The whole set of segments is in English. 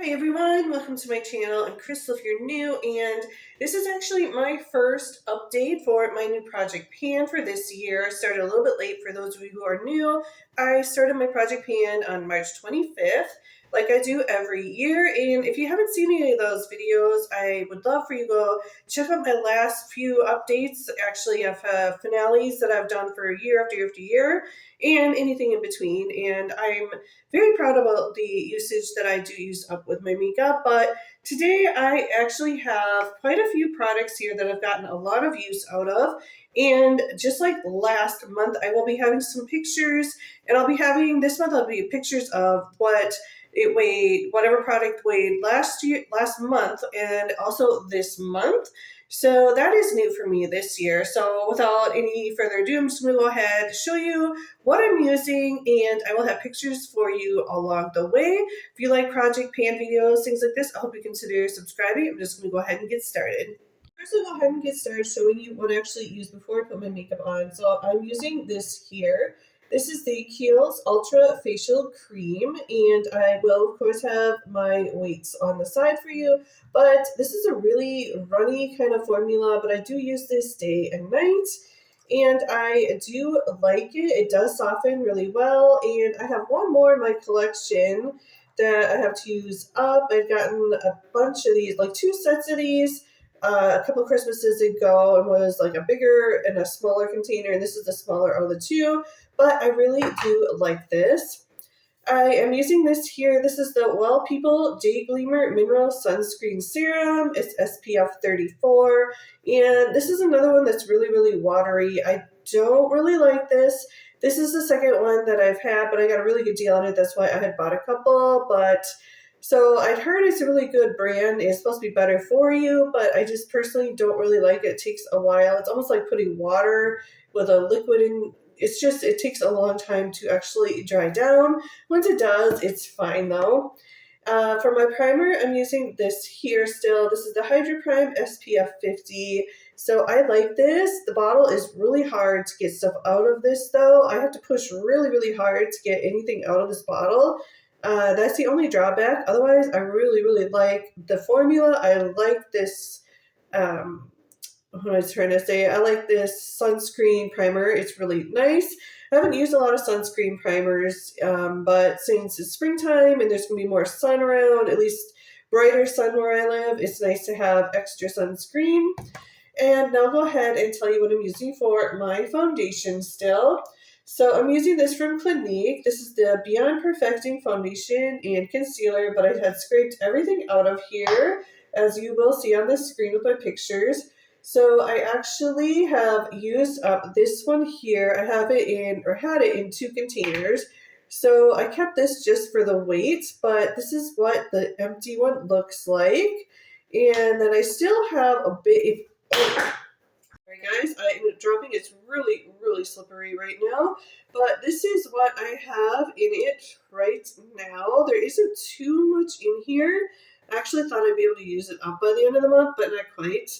Hi everyone, welcome to my channel. I'm Crystal if you're new, and this is actually my first update for my new project pan for this year. I started a little bit late for those of you who are new. I started my project pan on March 25th, like I do every year. And if you haven't seen any of those videos, I would love for you to go check out my last few updates, actually of finales that I've done for year after year after year, and anything in between. And I'm very proud about the usage that I do use up with my makeup, but today I actually have quite a few products here that I've gotten a lot of use out of. And just like last month, I will be having some pictures, and this month I'll be pictures of what it weighed, whatever product weighed last month, and also this month. So that is new for me this year. So without any further ado, I'm just going to go ahead and show you what I'm using, and I will have pictures for you along the way. If you like project pan videos, things like this, I hope you consider subscribing. I'm just going to go ahead and get started. First, I'll go ahead and get started showing you what I actually use before I put my makeup on. So I'm using this here. This is the Kiehl's Ultra Facial Cream, and I will, of course, have my weights on the side for you. But this is a really runny kind of formula, but I do use this day and night. And I do like it. It does soften really well. And I have one more in my collection that I have to use up. I've gotten a bunch of these, like 2 sets of these a couple Christmases ago, and was like a bigger and a smaller container. And this is the smaller of the two. But I really do like this. I am using this here. This is the Well People Day Gleamer Mineral Sunscreen Serum. It's SPF 34. And this is another one that's really, really watery. I don't really like this. This is the second one that I've had, but I got a really good deal on it. That's why I had bought a couple. But so I'd heard it's a really good brand. It's supposed to be better for you, but I just personally don't really like it. It takes a while. It's almost like putting water with a liquid in. It takes a long time to actually dry down. Once it does, it's fine though. For my primer, I'm using this here still. This is the Hydro Prime SPF 50. So I like this. The bottle is really hard to get stuff out of this though. I have to push really, really hard to get anything out of this bottle. That's the only drawback. Otherwise, I really, really like the formula. I like this what I was trying to say. I like this sunscreen primer. It's really nice. I haven't used a lot of sunscreen primers, but since it's springtime and there's going to be more sun around, at least brighter sun where I live, it's nice to have extra sunscreen. And now I'll go ahead and tell you what I'm using for my foundation still. So I'm using this from Clinique. This is the Beyond Perfecting Foundation and Concealer, but I had scraped everything out of here, as you will see on the screen with my pictures. So I actually have used up this one here. I have it in, or had it in 2 containers. So I kept this just for the weight, but this is what the empty one looks like. And then I still have a bit, sorry guys, I am dropping. It's really, really slippery right now. But this is what I have in it right now. There isn't too much in here. I actually thought I'd be able to use it up by the end of the month, but not quite.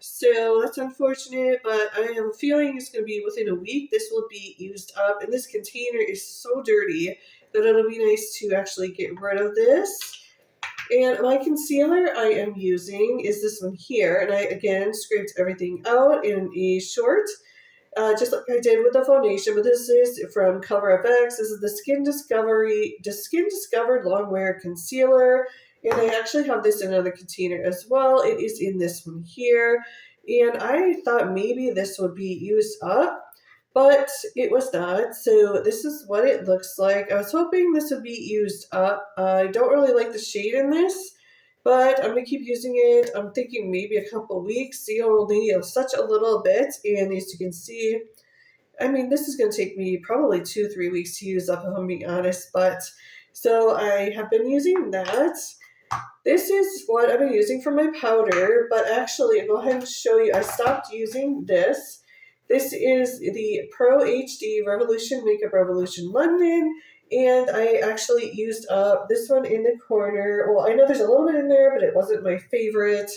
So that's unfortunate, but I have a feeling it's going to be within a week. This will be used up, and this container is so dirty that it'll be nice to actually get rid of this. And my concealer I am using is this one here, and I again scraped everything out in a short, just like I did with the foundation. But this is from CoverFX. This is the Skin Discovered Longwear Concealer. And I actually have this in another container as well. It is in this one here. And I thought maybe this would be used up, but it was not. So this is what it looks like. I was hoping this would be used up. I don't really like the shade in this, but I'm going to keep using it. I'm thinking maybe a couple weeks. See, only such a little bit. And as you can see, I mean, this is going to take me probably 2-3 weeks to use up, if I'm being honest. But so I have been using that. This is what I've been using for my powder, but actually, I'll go ahead and show you. I stopped using this. This is the Pro HD Revolution Makeup Revolution London, and I actually used up this one in the corner. Well, I know there's a little bit in there, but it wasn't my favorite.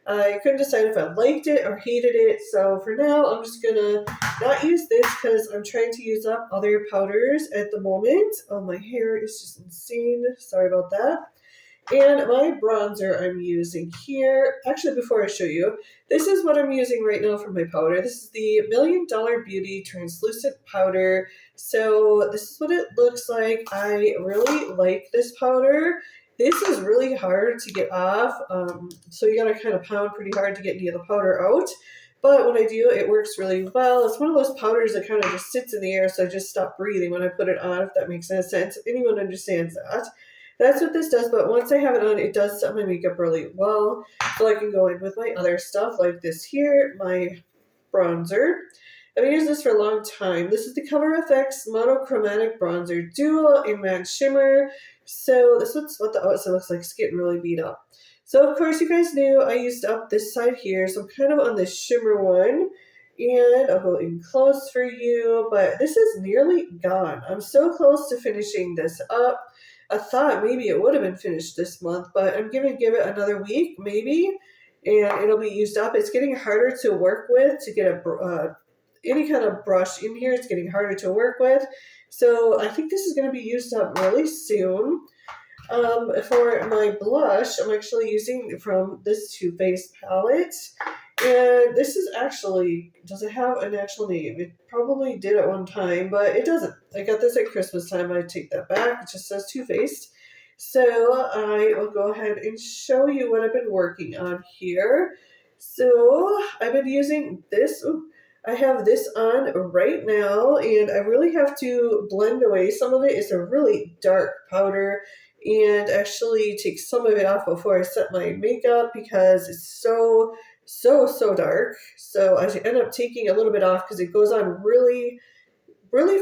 I couldn't decide if I liked it or hated it, so for now, I'm just going to not use this because I'm trying to use up other powders at the moment. Oh, my hair is just insane. Sorry about that. And my bronzer I'm using here, actually before I show you, this is what I'm using right now for my powder. This is the Million Dollar Beauty Translucent Powder. So this is what it looks like. I really like this powder. This is really hard to get off, so you gotta kind of pound pretty hard to get any of the powder out. But when I do, it works really well. It's one of those powders that kind of just sits in the air, so I just stop breathing when I put it on, if that makes any sense. If anyone understands that. That's what this does, but once I have it on, it does set my makeup really well. So I can go in with my other stuff like this here, my bronzer. I've been using this for a long time. This is the Cover FX Monochromatic Bronzer Duo in Matte Shimmer. So this is what the outside looks like. It's getting really beat up. So of course you guys knew I used up this side here, so I'm kind of on the shimmer one. And I'll go in close for you, but this is nearly gone. I'm so close to finishing this up. I thought maybe it would have been finished this month, but I'm going to give it another week, maybe, and it'll be used up. It's getting harder to work with to get any kind of brush in here. It's getting harder to work with. So I think this is going to be used up really soon. For my blush, I'm actually using from this Too Faced palette. And this is actually, does it have an actual name? It probably did at one time, but it doesn't. I got this at Christmas time. I take that back. It just says Too Faced. So I will go ahead and show you what I've been working on here. So I've been using this. I have this on right now, and I really have to blend away some of it. It's a really dark powder, and actually take some of it off before I set my makeup because it's so dark. So I end up taking a little bit off because it goes on really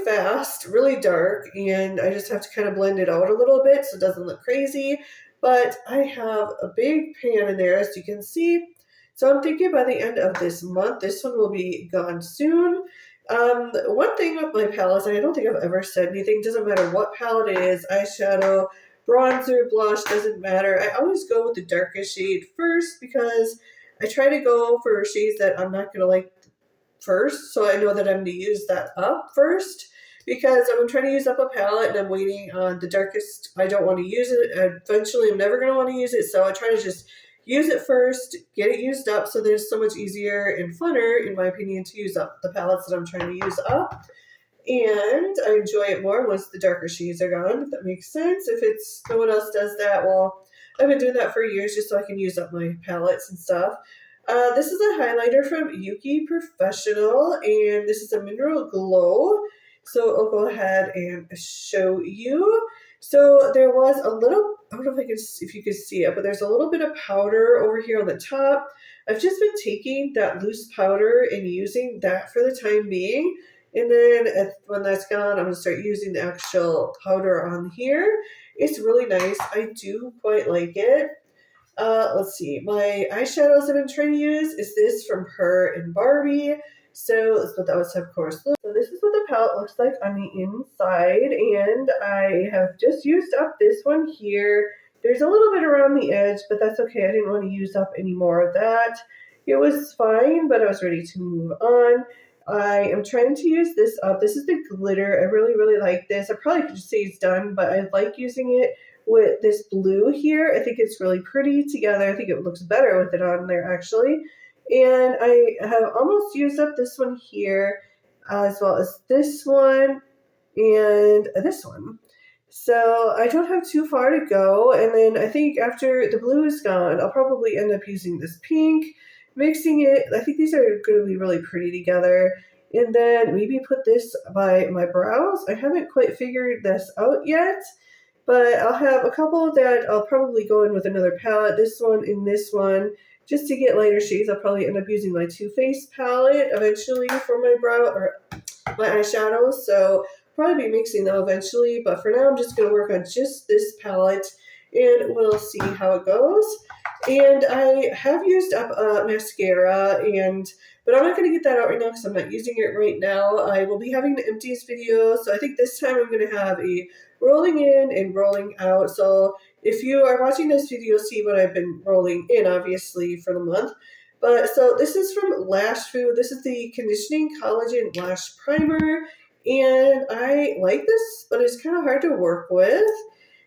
fast, really dark, and I just have to kind of blend it out a little bit so it doesn't look crazy. But I have a big pan in there, as you can see. So I'm thinking by the end of this month, this one will be gone soon. One thing with my palettes, and I don't think I've ever said anything, doesn't matter what palette it is, eyeshadow, bronzer, blush, doesn't matter. I always go with the darkest shade first because I try to go for shades that I'm not going to like first, so I know that I'm going to use that up first. Because I'm trying to use up a palette and I'm waiting on the darkest, I don't want to use it. Eventually, I'm never going to want to use it, so I try to just use it first, get it used up, so there's so much easier and funner, in my opinion, to use up the palettes that I'm trying to use up. And I enjoy it more once the darker shades are gone, if that makes sense. If it's no one else does that, well, I've been doing that for years just so I can use up my palettes and stuff. This is a highlighter from Yuki Professional, and this is a Mineral Glow. So I'll go ahead and show you. So there was a little, I don't know if you could see it, but there's a little bit of powder over here on the top. I've just been taking that loose powder and using that for the time being. And then when that's gone, I'm going to start using the actual powder on here. It's really nice. I do quite like it. Let's see. My eyeshadows I've been trying to use is this from Her and Barbie. So that's what that was, of course. So this is what the palette looks like on the inside. And I have just used up this one here. There's a little bit around the edge, but that's okay. I didn't want to use up any more of that. It was fine, but I was ready to move on. I am trying to use this up. This is the glitter. I really like this. I probably could just say it's done, but I like using it with this blue here. I think it's really pretty together. I think it looks better with it on there, actually. And I have almost used up this one here, as well as this one and this one. So I don't have too far to go. And then I think after the blue is gone, I'll probably end up using this pink, mixing it. I think these are going to be really pretty together. And then maybe put this by my brows. I haven't quite figured this out yet, but I'll have a couple that I'll probably go in with another palette. This one and this one, just to get lighter shades. I'll probably end up using my Too Faced palette eventually for my brow or my eyeshadows. So probably be mixing them eventually, but for now I'm just going to work on just this palette and we'll see how it goes. And I have used up mascara, but I'm not going to get that out right now because I'm not using it right now. I will be having the empties video, so I think this time I'm going to have a rolling in and rolling out. So if you are watching this video, see what I've been rolling in, obviously, for the month. But so this is from Lash Food. This is the Conditioning Collagen Lash Primer. And I like this, but it's kind of hard to work with.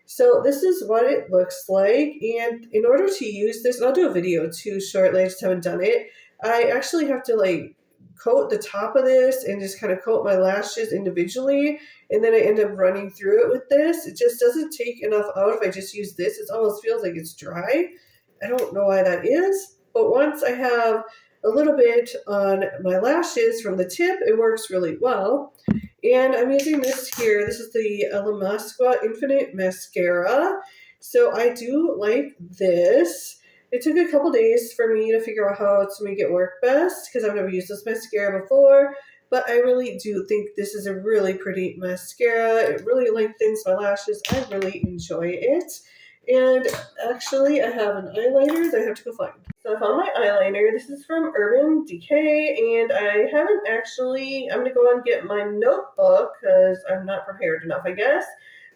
So this is what it looks like, and in order to use this, and I'll do a video too shortly, I just haven't done it, I actually have to like coat the top of this and just kind of coat my lashes individually, and then I end up running through it with this. It just doesn't take enough out if I just use this. It almost feels like it's dry. I don't know why that is, but once I have a little bit on my lashes from the tip, it works really well. And I'm using this here. This is the Lamasqua Infinite Mascara. So I do like this. It took a couple days for me to figure out how to make it work best because I've never used this mascara before. But I really do think this is a really pretty mascara. It really lengthens my lashes. I really enjoy it. And actually, I have an eyeliner that I have to go find. So I found my eyeliner. This is from Urban Decay, and I haven't actually, I'm going to go and get my notebook because I'm not prepared enough, I guess.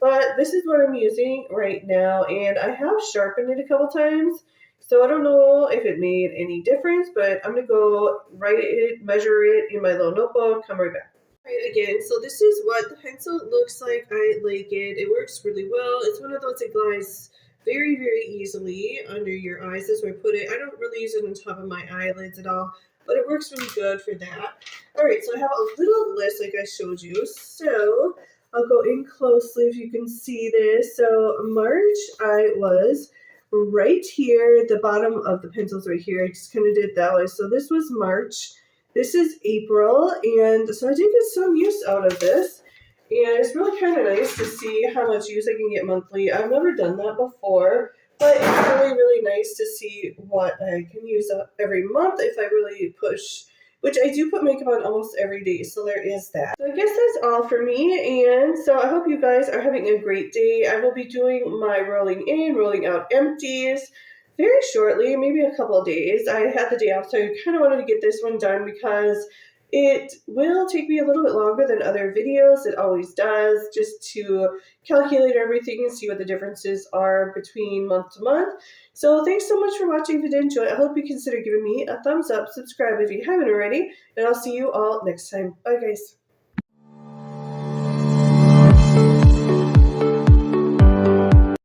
But this is what I'm using right now, and I have sharpened it a couple times. So I don't know if it made any difference, but I'm going to go write it, measure it in my little notebook, come right back. Right, again, so this is what the pencil looks like. I like it. It works really well. It's one of those that glides very, very easily under your eyes. That's where I put it. I don't really use it on top of my eyelids at all, but it works really good for that. All right, so I have a little list like I showed you. So I'll go in closely if you can see this. So March, I was right here. The bottom of the pencil's right here. I just kind of did it that way. So this was March. This is April, and so I did get some use out of this. And it's really kind of nice to see how much use I can get monthly. I've never done that before, but it's really, really nice to see what I can use up every month if I really push, which I do put makeup on almost every day, so there is that. So I guess that's all for me, and so I hope you guys are having a great day. I will be doing my rolling in, rolling out empties very shortly, maybe a couple of days. I had the day off, so I kind of wanted to get this one done because it will take me a little bit longer than other videos. It always does, just to calculate everything and see what the differences are between month to month. So thanks so much for watching. If you did enjoy, I hope you consider giving me a thumbs up, subscribe if you haven't already, and I'll see you all next time. Bye, guys.